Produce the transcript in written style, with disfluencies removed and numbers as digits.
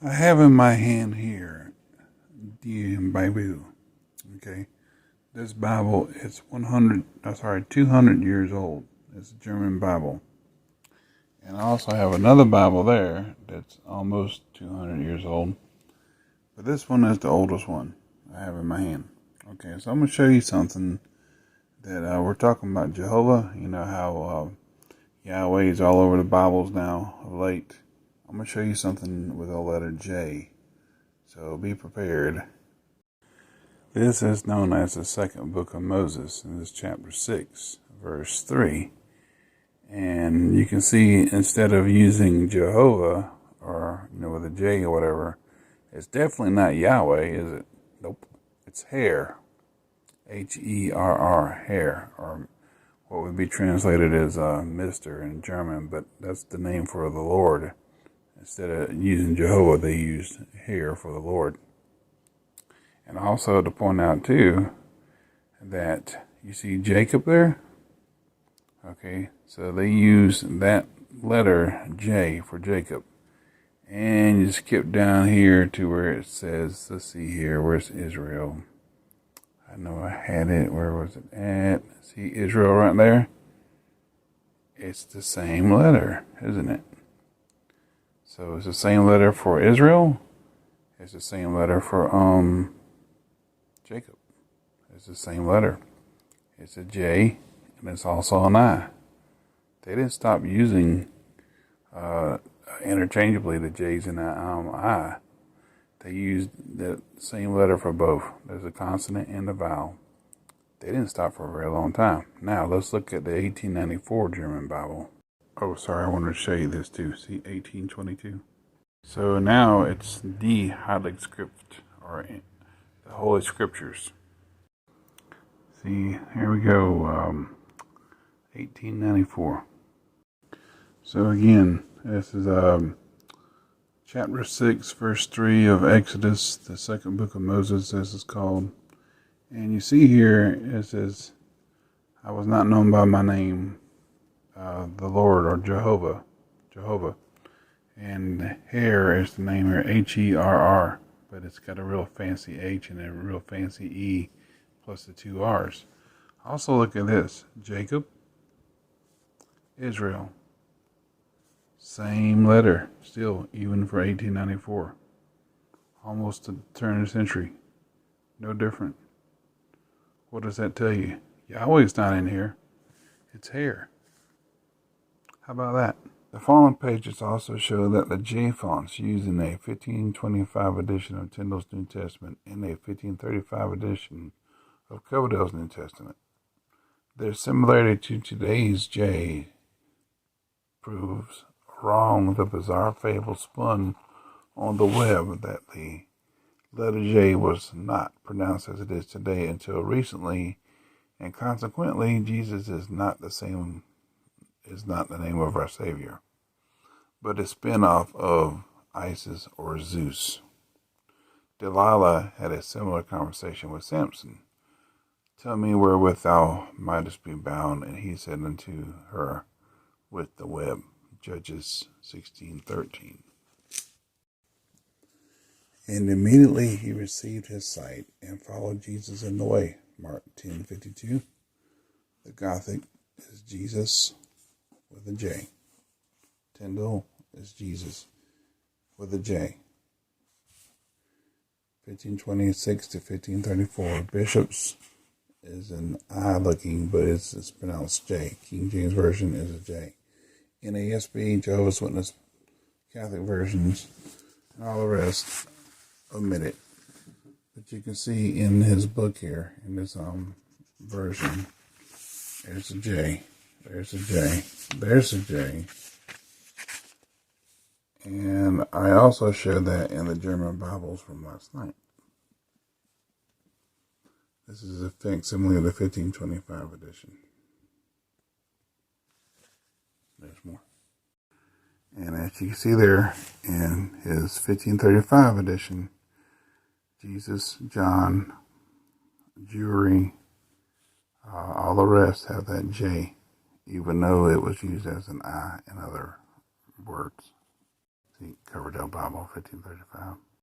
I have in my hand here the Bible. Okay, this Bible is 200 years old. It's a German Bible, and I also have another Bible there that's almost 200 years old. But this one is the oldest one I have in my hand. Okay, so I'm gonna show you something that we're talking about Jehovah. You know how Yahweh is all over the Bibles now of late. I'm going to show you something with the letter J, so be prepared. This is known as the second book of Moses, and this is chapter 6, verse 3. And you can see instead of using Jehovah, or with a J or whatever, it's definitely not Yahweh, is it? Nope. It's Herr. Herr, Herr, or what would be translated as Mr. in German, but that's the name for the Lord. Instead of using Jehovah, they used Herr for the Lord. And also to point out too, that you see Jacob there? Okay, so they use that letter J for Jacob. And you skip down here to where it says, let's see here, where's Israel? I know I had it, where was it at? See Israel right there? It's the same letter, isn't it? So it's the same letter for Israel. It's the same letter for Jacob. It's the same letter. It's a J, and it's also an I. They didn't stop using interchangeably the J's and the I. They used the same letter for both. There's a consonant and a vowel. They didn't stop for a very long time. Now let's look at the 1894 German Bible. Oh, sorry, I wanted to show you this too. See, 1822. So now it's the Heilige Schrift, or the Holy Scriptures. See, here we go, 1894. So again, this is chapter 6, verse 3 of Exodus, the second book of Moses, as it's called. And you see here, it says, I was not known by my name, the Lord, or Jehovah. And Herr is the name here, Herr, but it's got a real fancy H and a real fancy E plus the two R's. Also look at this, Jacob, Israel. Same letter, still, even for 1894. Almost the turn of the century. No different. What does that tell you? Yahweh's not in here. It's Herr. How about that? The following pages also show that the J fonts used in a 1525 edition of Tyndale's New Testament and a 1535 edition of Coverdale's New Testament. Their similarity to today's J proves wrong the bizarre fable spun on the web that the letter J was not pronounced as it is today until recently, and consequently Jesus is not the name of our Savior, but a spin-off of Isis or Zeus. Delilah had a similar conversation with Samson. Tell me wherewith thou mightest be bound, and he said unto her, with the web. Judges 16:13. And immediately he received his sight and followed Jesus in the way. Mark 10:52. The Gothic is Jesus with a J. Tyndale is Jesus with a J. 1526 to 1534. Bishops is an I looking, but it's pronounced J. King James Version is a J. NASB, Jehovah's Witness, Catholic versions, and all the rest omitted. But you can see in his book here, in this version, there's a J, there's a J, there's a J. And I also showed that in the German Bibles from last night. This is a facsimile of the 1525 edition. There's more. And as you can see there, in his 1535 edition, Jesus, John, Jewry, all the rest have that J, even though it was used as an I in other words. See, Coverdale Bible, 1535.